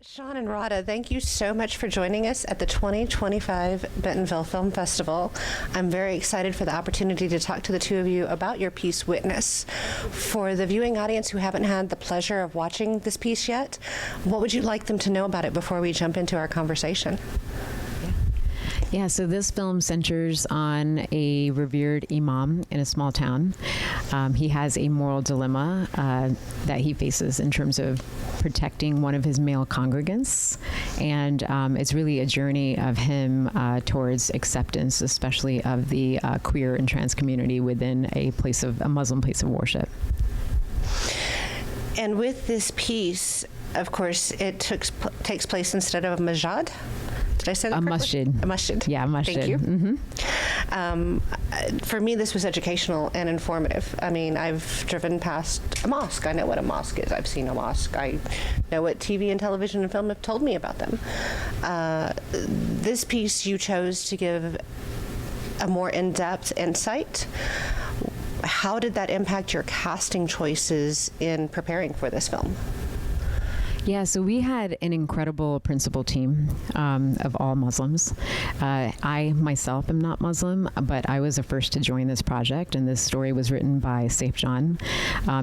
Shaan and Radha, thank you so much for joining us at the 2025 Bentonville Film Festival. I'm very excited for the opportunity to talk to the two of you about your piece, Witness. For the viewing audience who haven't had the pleasure of watching this piece yet, what would you like them to know about it before we jump into our conversation? Yeah, so this film centers on a revered imam in a small town. He has a moral dilemma that he faces in terms of protecting one of his male congregants. And it's really a journey of him towards acceptance, especially of the queer and trans community within a Muslim place of worship. And with this piece, of course, it takes place instead of a masjid. Did I say that correctly? Masjid. A masjid. Yeah, masjid. Thank you. Mm-hmm. For me, this was educational and informative. I mean, I've driven past a mosque. I know what a mosque is. I've seen a mosque. I know what TV and television and film have told me about them. This piece, you chose to give a more in-depth insight. How did that impact your casting choices in preparing for this film? Yeah, so we had an incredible principal team of all Muslims. I myself am not Muslim, but I was the first to join this project, and this story was written by Saif John.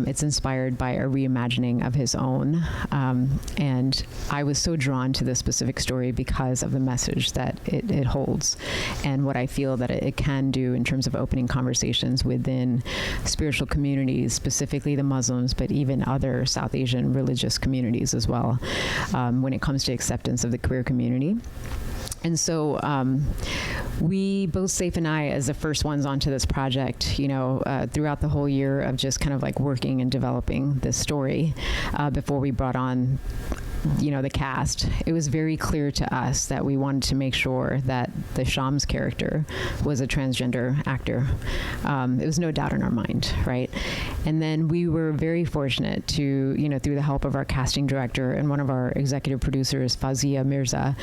It's inspired by a reimagining of his own, and I was so drawn to this specific story because of the message that it holds and what I feel that it can do in terms of opening conversations within spiritual communities, specifically the Muslims, but even other South Asian religious communities as well, when it comes to acceptance of the queer community. And so we, both Saif and I, as the first ones onto this project, throughout the whole year of just kind of like working and developing this story before we brought on the cast, it was very clear to us that we wanted to make sure that the Shams character was a transgender actor. It was no doubt in our mind, right? And then we were very fortunate to, through the help of our casting director and one of our executive producers, Fazia Mirza,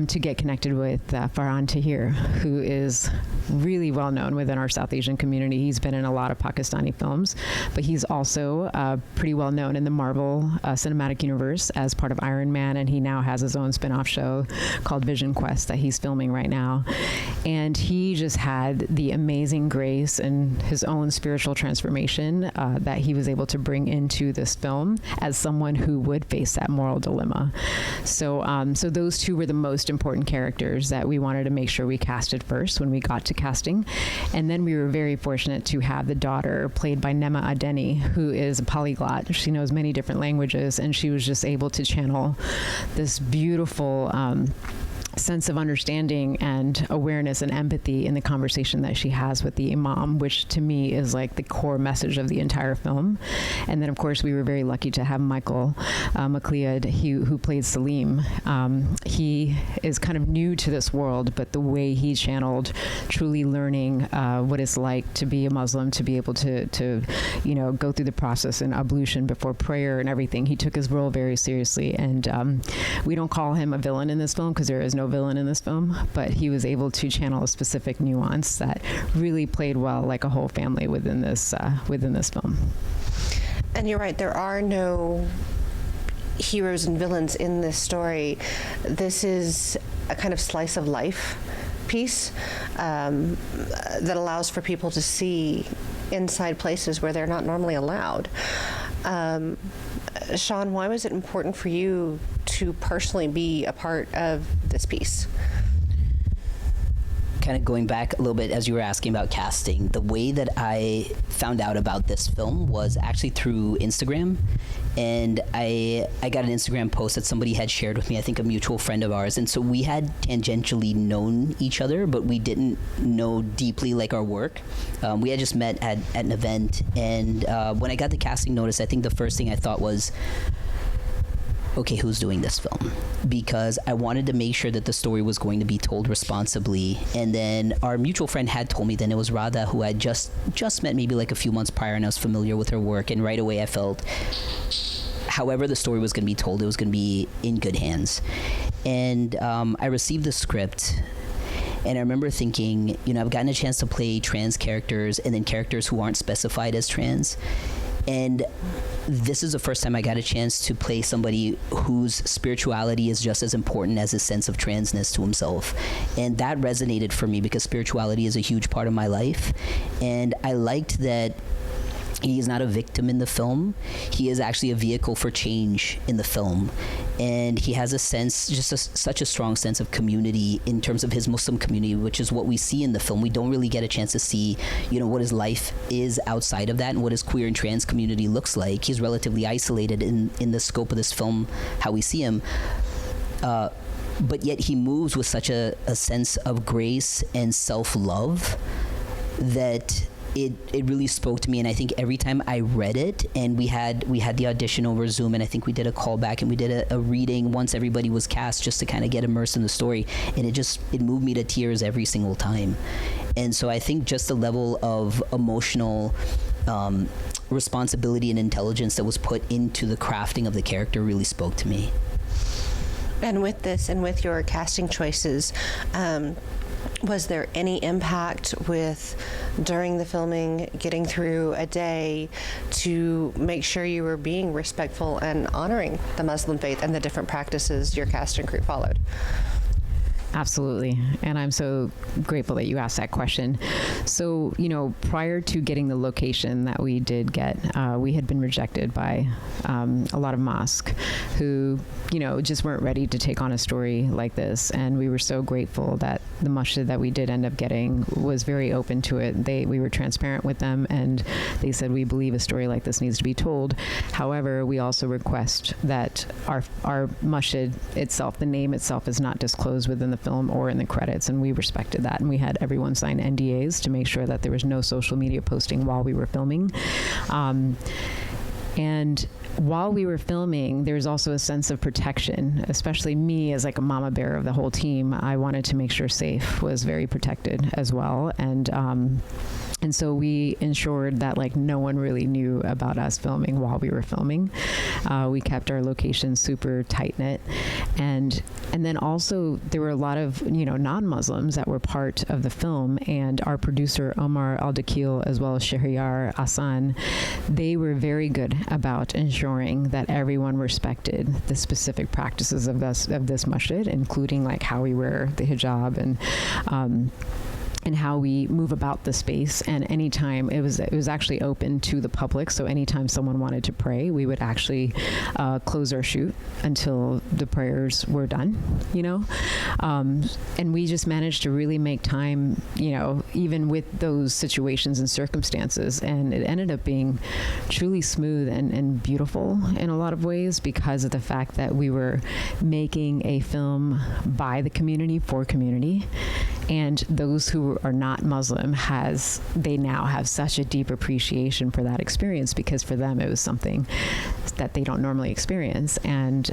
to get connected with Farhan Tahir, who is really well known within our South Asian community. He's been in a lot of Pakistani films, but he's also pretty well known in the Marvel cinematic universe as part of Iron Man, and he now has his own spin-off show called Vision Quest that he's filming right now. And he just had the amazing grace and his own spiritual transformation that he was able to bring into this film as someone who would face that moral dilemma. So those two were the most important characters that we wanted to make sure we casted first when we got to casting. And then we were very fortunate to have the daughter played by Nema Adeni, who is a polyglot. She knows many different languages, and she was just able to channel this beautiful sense of understanding and awareness and empathy in the conversation that she has with the imam, which to me is like the core message of the entire film. And then of course we were very lucky to have Michael McLeod, who played Salim. He is kind of new to this world, but the way he channeled truly learning what it's like to be a Muslim, to be able to go through the process and ablution before prayer and everything. He took his role very seriously, and we don't call him a villain in this film because there is no villain in this film, but he was able to channel a specific nuance that really played well like a whole family within this film. And you're right, there are no heroes and villains in this story. This is a kind of slice of life piece that allows for people to see inside places where they're not normally allowed. Shaan, why was it important for you to personally be a part of this piece? Kind of going back a little bit as you were asking about casting, the way that I found out about this film was actually through Instagram. And I got an Instagram post that somebody had shared with me, I think a mutual friend of ours. And so we had tangentially known each other, but we didn't know deeply like our work. We had just met at an event. And when I got the casting notice, I think the first thing I thought was, okay, who's doing this film? Because I wanted to make sure that the story was going to be told responsibly. And then our mutual friend had told me then it was Radha, who I just met maybe like a few months prior, and I was familiar with her work. And right away I felt, however the story was going to be told, it was going to be in good hands. And I received the script, and I remember thinking, I've gotten a chance to play trans characters and then characters who aren't specified as trans. And this is the first time I got a chance to play somebody whose spirituality is just as important as his sense of transness to himself. And that resonated for me because spirituality is a huge part of my life. And I liked that he is not a victim in the film. He is actually a vehicle for change in the film. And he has a sense, such a strong sense of community in terms of his Muslim community, which is what we see in the film. We don't really get a chance to see, what his life is outside of that and what his queer and trans community looks like. He's relatively isolated in the scope of this film, how we see him. But yet he moves with such a sense of grace and self-love that it really spoke to me. And I think every time I read it, and we had the audition over Zoom, and I think we did a callback and we did a reading once everybody was cast just to kind of get immersed in the story, and it moved me to tears every single time. And so I think just the level of emotional responsibility and intelligence that was put into the crafting of the character really spoke to me. And with this and with your casting choices, was there any impact during the filming, getting through a day to make sure you were being respectful and honoring the Muslim faith and the different practices your cast and crew followed? Absolutely. And I'm so grateful that you asked that question. So, prior to getting the location that we did get, we had been rejected by a lot of mosques who, just weren't ready to take on a story like this. And we were so grateful that the masjid that we did end up getting was very open to it. We were transparent with them, and they said, we believe a story like this needs to be told. However, we also request that our masjid itself, the name itself, is not disclosed within the film or in the credits, and we respected that, and we had everyone sign NDAs to make sure that there was no social media posting while we were filming. And while we were filming, there's also a sense of protection, especially me as like a mama bear of the whole team. I wanted to make sure Safe was very protected as well. And so we ensured that no one really knew about us filming while we were filming. We kept our location super tight knit, and then also there were a lot of non-Muslims that were part of the film, and our producer Omar Al-Dakil as well as Shahryar Asan, they were very good about ensuring that everyone respected the specific practices of this masjid, including how we wear the hijab and how we move about the space. And anytime it was actually open to the public, so anytime someone wanted to pray, we would actually close our shoot until the prayers were done, and we just managed to really make time, even with those situations and circumstances. And it ended up being truly smooth and beautiful in a lot of ways because of the fact that we were making a film by the community for community. And those who are not Muslim they now have such a deep appreciation for that experience, because for them it was something that they don't normally experience, and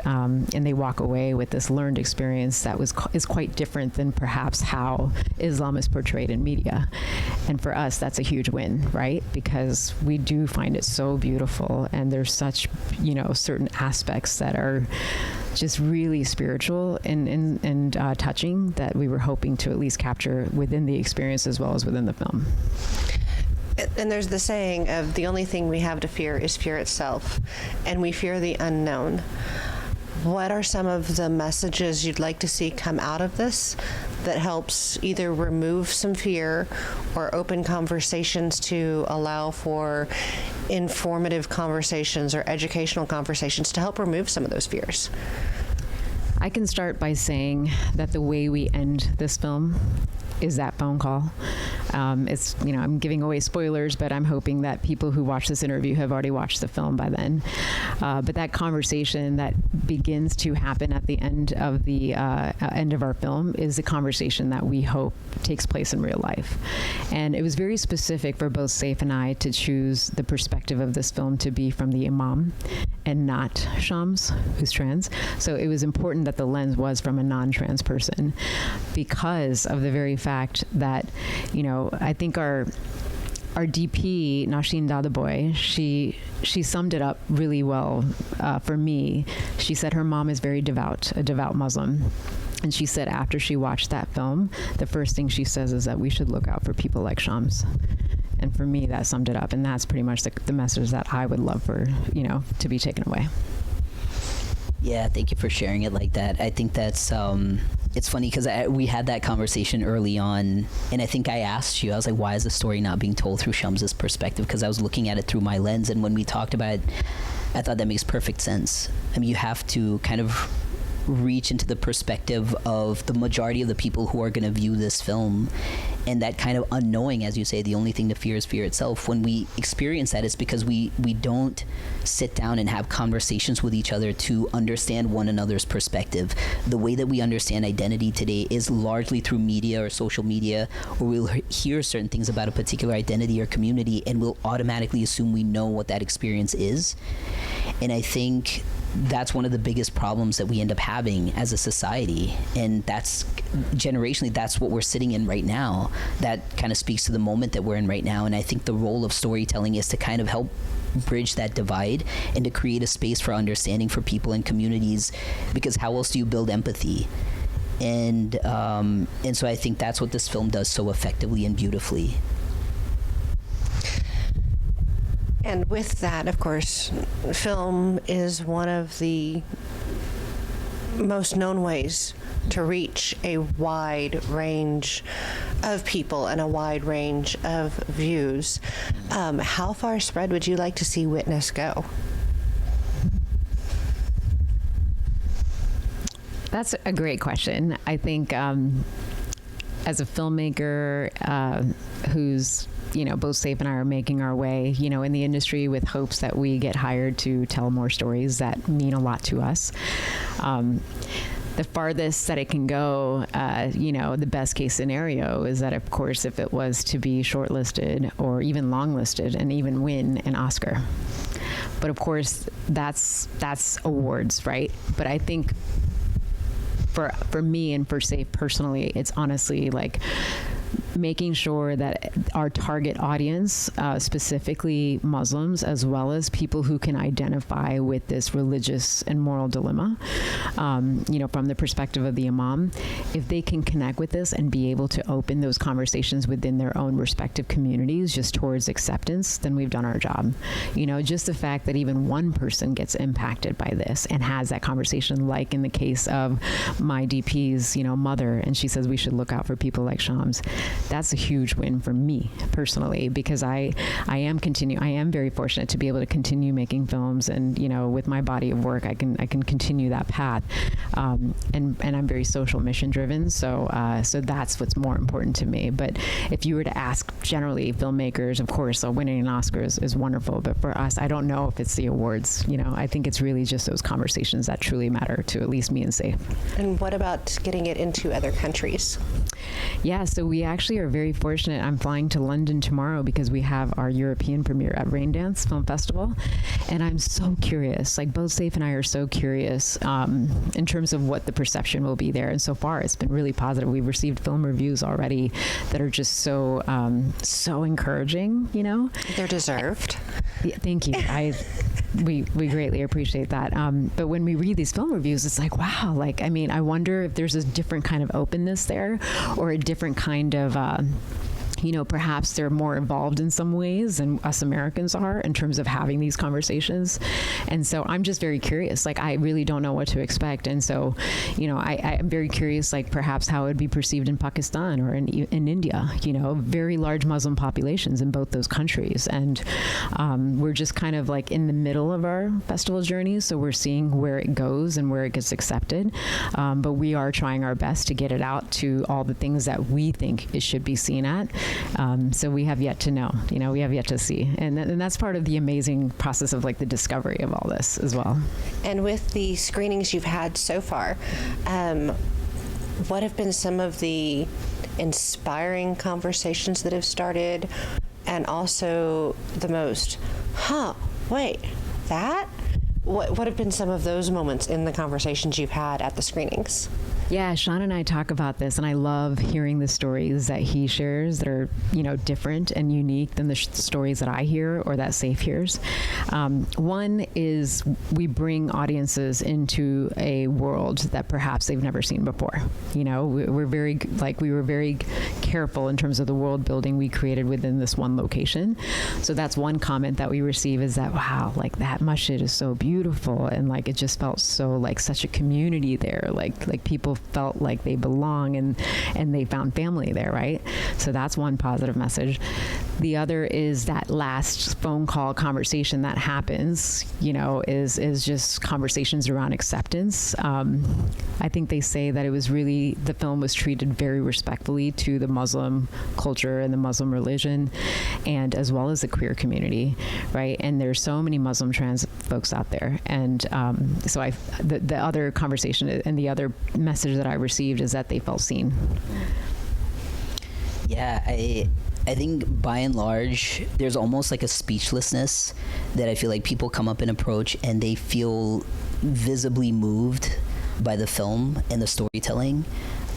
they walk away with this learned experience that is quite different than perhaps how Islam is portrayed in media. And for us, that's a huge win, right? Because we do find it so beautiful, and there's such certain aspects that are just really spiritual and touching that we were hoping to at least capture within the experience as well as within the film. And there's the saying of the only thing we have to fear is fear itself, and we fear the unknown. What are some of the messages you'd like to see come out of this that helps either remove some fear or open conversations to allow for informative conversations or educational conversations to help remove some of those fears? I can start by saying that the way we end this film is that phone call. It's, I'm giving away spoilers, but I'm hoping that people who watch this interview have already watched the film by then. But that conversation that begins to happen at the end of our film is a conversation that we hope takes place in real life. And it was very specific for both Saif and I to choose the perspective of this film to be from the imam and not Shams, who's trans. So it was important that the lens was from a non-trans person, because of the very fact that, I think our DP, Nashin Dadaboy, she summed it up really well for me. She said her mom is very devout, a devout Muslim. And she said after she watched that film, the first thing she says is that we should look out for people like Shams. And for me, that summed it up. And that's pretty much the message that I would love for, to be taken away. Yeah, thank you for sharing it like that. I think that's, it's funny because we had that conversation early on, and I think I asked you, I was like, why is the story not being told through Shams' perspective? Because I was looking at it through my lens, and when we talked about it, I thought that makes perfect sense. I mean, you have to kind of reach into the perspective of the majority of the people who are going to view this film, and that kind of unknowing, as you say, the only thing to fear is fear itself. When we experience that, it's because we don't sit down and have conversations with each other to understand one another's perspective. The way that we understand identity today is largely through media or social media, or we'll hear certain things about a particular identity or community, and we'll automatically assume we know what that experience is. And I think that's one of the biggest problems that we end up having as a society, and that's generationally, that's what we're sitting in right now. That kind of speaks to the moment that we're in right now, and I think the role of storytelling is to kind of help bridge that divide and to create a space for understanding for people and communities, because how else do you build empathy? And so I think that's what this film does so effectively and beautifully. And with that, of course, film is one of the most known ways to reach a wide range of people and a wide range of views. How far spread would you like to see Witness go? That's a great question. I think as a filmmaker who's both Saif and I are making our way, in the industry with hopes that we get hired to tell more stories that mean a lot to us. The farthest that it can go, the best case scenario is that, of course, if it was to be shortlisted or even longlisted and even win an Oscar. But of course, that's awards, right? But I think for me and for Saif personally, it's honestly like making sure that our target audience, specifically Muslims, as well as people who can identify with this religious and moral dilemma, from the perspective of the imam, if they can connect with this and be able to open those conversations within their own respective communities just towards acceptance, then we've done our job. Just the fact that even one person gets impacted by this and has that conversation, like in the case of my DP's, mother, and she says we should look out for people like Shams. That's a huge win for me personally, because I am very fortunate to be able to continue making films, and with my body of work I can continue that path, and I'm very social mission driven, so that's what's more important to me. But if you were to ask generally filmmakers, of course, winning an Oscar is wonderful, but for us, I don't know if it's the awards. I think it's really just those conversations that truly matter to at least me and Saif. And what about getting it into other countries? Yeah, so we actually are very fortunate. I'm flying to London tomorrow because we have our European premiere at Raindance Film Festival, and I'm so curious. Like, both Saif and I are so curious in terms of what the perception will be there. And so far, it's been really positive. We've received film reviews already that are just so encouraging. They're deserved. Yeah, thank you. We greatly appreciate that. But when we read these film reviews, it's like, wow. I wonder if there's a different kind of openness there, or a different kind of perhaps they're more involved in some ways than us Americans are in terms of having these conversations. And so I'm just very curious. I really don't know what to expect. And so, I'm very curious, perhaps how it would be perceived in Pakistan or in India, very large Muslim populations in both those countries. And we're just kind of in the middle of our festival journey. So we're seeing where it goes and where it gets accepted. But we are trying our best to get it out to all the things that we think it should be seen at. So we have yet to know, we have yet to see. And that's part of the amazing process of the discovery of all this as well. And with the screenings you've had so far, what have been some of the inspiring conversations that have started, and also the most, wait, that? What have been some of those moments in the conversations you've had at the screenings? Yeah, Shaan and I talk about this, and I love hearing the stories that he shares that are, different and unique than the stories that I hear or that Safe hears. One is we bring audiences into a world that perhaps they've never seen before. We're very, we were very careful in terms of the world building we created within this one location. So that's one comment that we receive is that, wow, that masjid is so beautiful, and it just felt so such a community there, like people felt like they belong and they found family there, right? So that's one positive message. The other is that last phone call conversation that happens, is just conversations around acceptance. I think they say that the film was treated very respectfully to the Muslim culture and the Muslim religion, and as well as the queer community, right? And there's so many Muslim trans folks out there. And so the other conversation and the other message that I received is that they felt seen. Yeah, I think by and large, there's almost a speechlessness that I feel like people come up and approach, and they feel visibly moved by the film and the storytelling.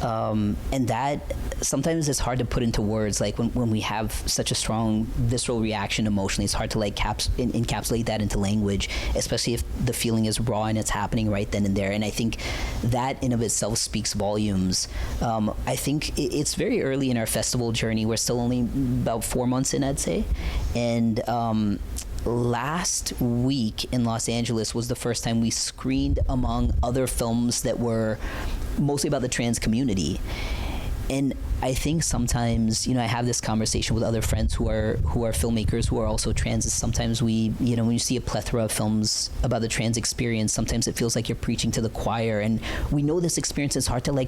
And that sometimes it's hard to put into words. When we have such a strong visceral reaction emotionally, it's hard to encapsulate that into language, especially if the feeling is raw and it's happening right then and there. And I think that in of itself speaks volumes. I think it's very early in our festival journey. We're still only about 4 months in, I'd say. And last week in Los Angeles was the first time we screened among other films that were mostly about the trans community. And I think sometimes, I have this conversation with other friends who are filmmakers who are also trans. Is sometimes we, when you see a plethora of films about the trans experience, sometimes it feels like you're preaching to the choir. And we know this experience is hard to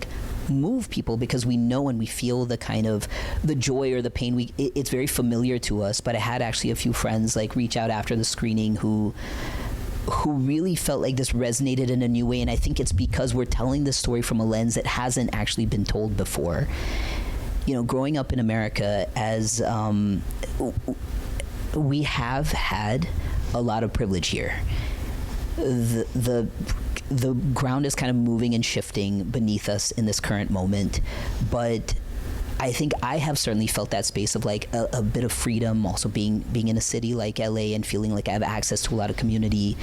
move people because we know and we feel the kind of the joy or the pain. It's very familiar to us. But I had actually a few friends reach out after the screening who really felt like this resonated in a new way. And I think it's because we're telling this story from a lens that hasn't actually been told before. Growing up in America, as we have had a lot of privilege here. The ground is kind of moving and shifting beneath us in this current moment, but I think I have certainly felt that space of a bit of freedom, also being in a city like LA and feeling like I have access to a lot of community.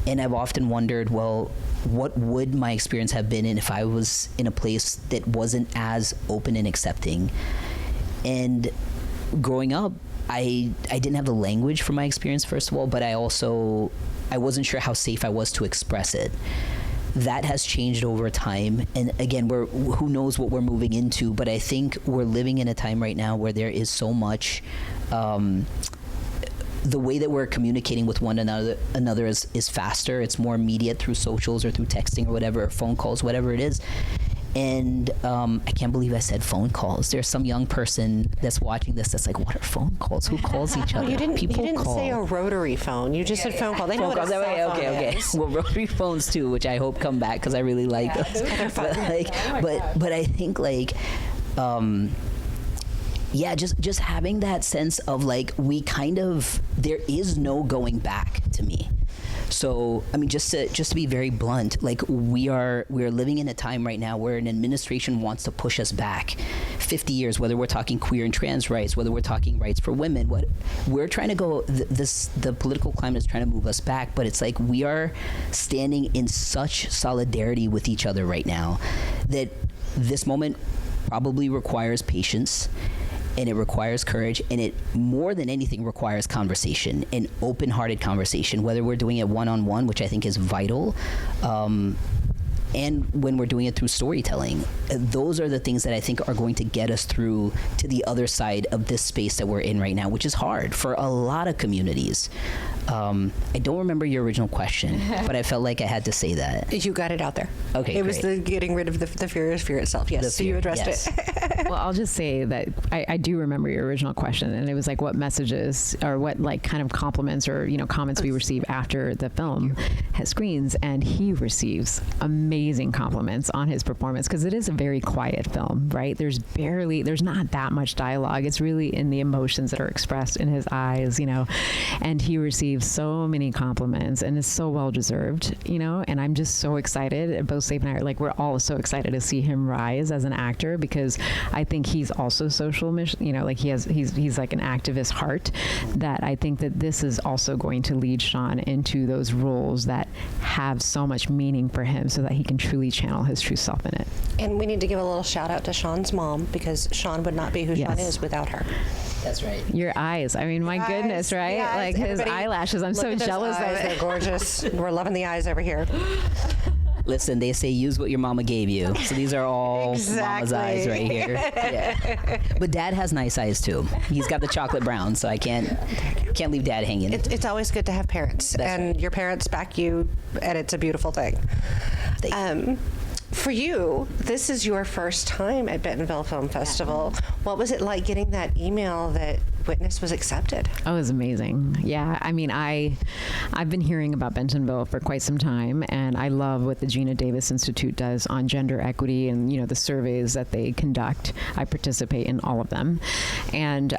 And I've often wondered, well, what would my experience have been if I was in a place that wasn't as open and accepting? And growing up, I didn't have the language for my experience, first of all, but I wasn't sure how safe I was to express it. That has changed over time, and again, who knows what we're moving into, but I think we're living in a time right now where there is so much the way that we're communicating with one another is faster. It's more immediate through socials or through texting or whatever, or phone calls, whatever it is. And I can't believe I said phone calls. There's some young person that's watching this that's what are phone calls? Who calls each other? You didn't call. say a rotary phone. You just said phone call. They know what a cell phone okay. is. Well, rotary phones too, which I hope come back because I really like those. They're fun. But I think just having that sense of there is no going back to me. So, I mean, just to be very blunt, we're living in a time right now where an administration wants to push us back 50 years, whether we're talking queer and trans rights, whether we're talking rights for women, what we're trying to go, the political climate is trying to move us back, but it's we are standing in such solidarity with each other right now that this moment probably requires patience. And it requires courage, and it more than anything requires conversation, an open-hearted conversation, whether we're doing it one-on-one, which I think is vital, and when we're doing it through storytelling. Those are the things that I think are going to get us through to the other side of this space that we're in right now, which is hard for a lot of communities. I don't remember your original question, but I felt like I had to say that. You got it out there. Okay, It was the getting rid of the fear of fear itself. Yes, so you addressed it. Well, I'll just say that I do remember your original question, and it was what messages or what kind of compliments or comments we receive after the film has screens, and he receives amazing compliments on his performance because it is a very quiet film, right? There's not that much dialogue. It's really in the emotions that are expressed in his eyes, and he receives so many compliments and is so well deserved, and I'm just so excited. Both Safe and I are we're all so excited to see him rise as an actor, because I think he's also social mission, he's like an activist heart, that I think that this is also going to lead Shaan into those roles that have so much meaning for him, so that he can truly channel his true self in it. And we need to give a little shout out to Shaan's mom, because Shaan would not be who Shaan is without her. That's right. Your eyes. I mean, my goodness, right? His eyelashes. I'm so jealous of it. They're gorgeous. We're loving the eyes over here. Listen, they say use what your mama gave you. So these are all mama's eyes right here. Yeah. But Dad has nice eyes too. He's got the chocolate brown, so I can't leave Dad hanging. It's always good to have parents. That's right. Your parents back you, and it's a beautiful thing. For you, this is your first time at Bentonville Film Festival. What was it like getting that email that Witness was accepted? Oh, it was amazing. Yeah, I mean, I've been hearing about Bentonville for quite some time, and I love what the Gina Davis Institute does on gender equity and, the surveys that they conduct. I participate in all of them. And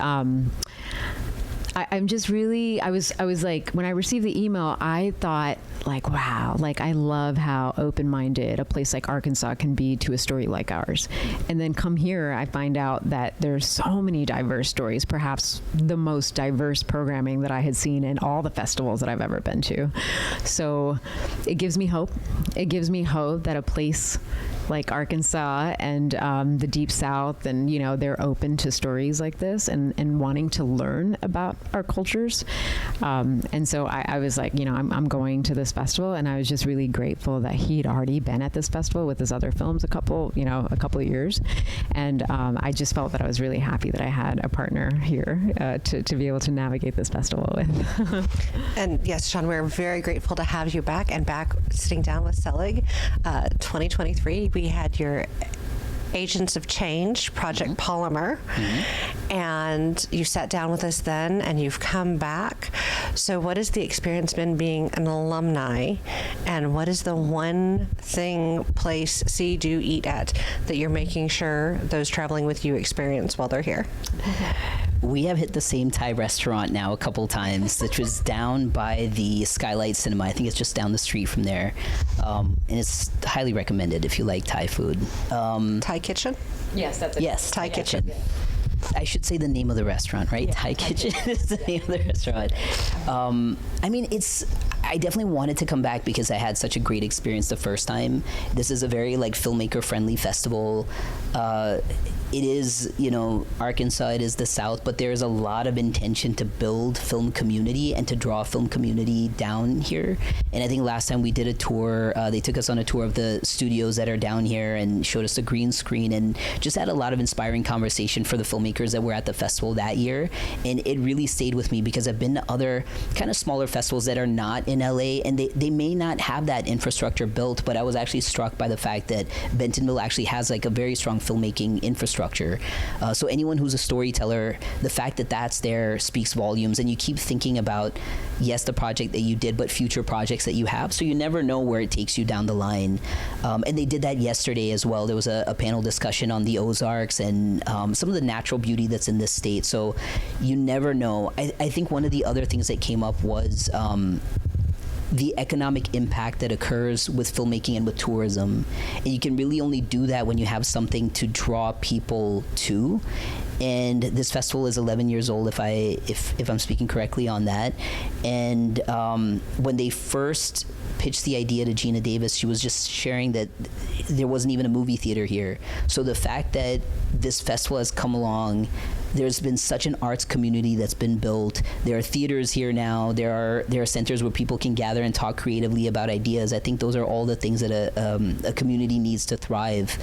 I'm just really, I was like, when I received the email, I thought, wow, I love how open-minded a place like Arkansas can be to a story like ours. And then come here, I find out that there's so many diverse stories, perhaps the most diverse programming that I had seen in all the festivals that I've ever been to. So it gives me hope. It gives me hope that a place like Arkansas and the Deep South, and they're open to stories like this and wanting to learn about our cultures. And so I was like, I'm going to this festival, and I was just really grateful that he'd already been at this festival with his other films a couple of years, and I just felt that I was really happy that I had a partner here to be able to navigate this festival with. And yes, Shaan, we're very grateful to have you back sitting down with Selig. 2023. We had your Agents of Change, Project Polymer, and you sat down with us then, and you've come back. So what has the experience been being an alumni, and what is the one thing, place, see, do, eat at that you're making sure those traveling with you experience while they're here? We have hit the same Thai restaurant now a couple times, which was down by the Skylight Cinema. I think it's just down the street from there. And it's highly recommended if you like Thai food. Thai Kitchen? Yes, that's it. Yes, Thai Kitchen. Yeah. I should say the name of the restaurant, right? Yeah, Thai Kitchen is the name of the restaurant. I mean, I definitely wanted to come back because I had such a great experience the first time. This is a very filmmaker-friendly festival. It is, Arkansas, it is the South, but there's a lot of intention to build film community and to draw film community down here. And I think last time we did a tour, they took us on a tour of the studios that are down here and showed us the green screen and just had a lot of inspiring conversation for the filmmakers that were at the festival that year. And it really stayed with me because I've been to other kind of smaller festivals that are not in LA, and they may not have that infrastructure built, but I was actually struck by the fact that Bentonville actually has a very strong filmmaking infrastructure. So anyone who's a storyteller, the fact that that's there speaks volumes, and you keep thinking about, yes, the project that you did, but future projects that you have. So you never know where it takes you down the line. And they did that yesterday as well. There was a panel discussion on the Ozarks and some of the natural beauty that's in this state. So you never know. I think one of the other things that came up was the economic impact that occurs with filmmaking and with tourism. And you can really only do that when you have something to draw people to. And this festival is 11 years old, if I'm speaking correctly on that. And when they first pitched the idea to Gina Davis, she was just sharing that there wasn't even a movie theater here. So the fact that this festival has come along, there's been such an arts community that's been built. There are theaters here now. There are centers where people can gather and talk creatively about ideas. I think those are all the things that a community needs to thrive.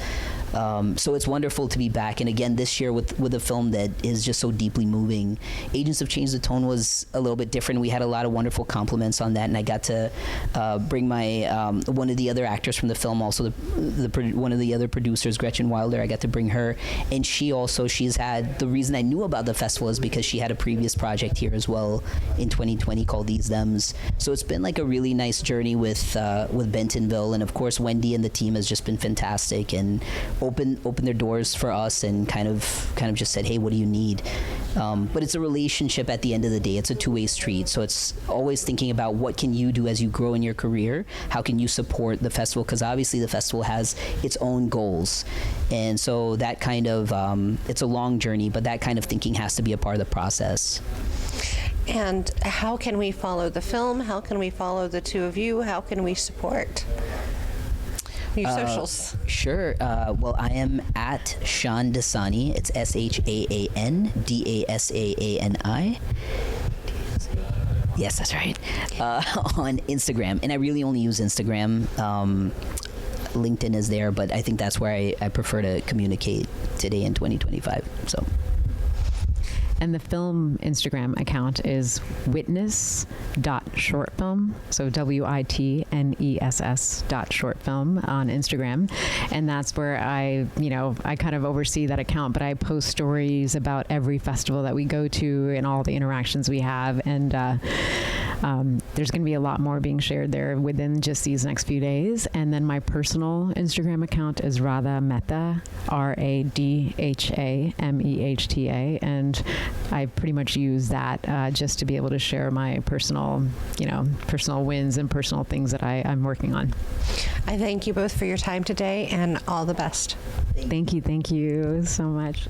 So it's wonderful to be back. And again, this year with a film that is just so deeply moving. Agents of Change, the tone was a little bit different. We had a lot of wonderful compliments on that, and I got to bring my one of the other actors from the film, also one of the other producers, Gretchen Wilder. I got to bring her, and she's had, the reason I knew about the festival is because she had a previous project here as well in 2020 called These Thems. So it's been a really nice journey with Bentonville, and of course Wendy and the team has just been fantastic, and opened their doors for us and kind of just said, hey, what do you need? But it's a relationship at the end of the day. It's a two-way street. So it's always thinking about what can you do as you grow in your career? How can you support the festival? Because obviously the festival has its own goals. And so that kind of, it's a long journey, but that kind of thinking has to be a part of the process. And how can we follow the film? How can we follow the two of you? How can we support your socials? Sure. Well, I am at Shaan Dasani. It's ShaanDasani. Yes, that's right. On Instagram. And I really only use Instagram. LinkedIn is there, but I think that's where I prefer to communicate today in 2025. So. And the film Instagram account is witness.shortfilm, so WITNESS.shortfilm on Instagram. And that's where I kind of oversee that account, but I post stories about every festival that we go to and all the interactions we have. And there's going to be a lot more being shared there within just these next few days. And then my personal Instagram account is Radha Mehta, RADHAMEHTA. And I pretty much use that just to be able to share my personal wins and personal things that I'm working on. I thank you both for your time today and all the best. Thank you so much.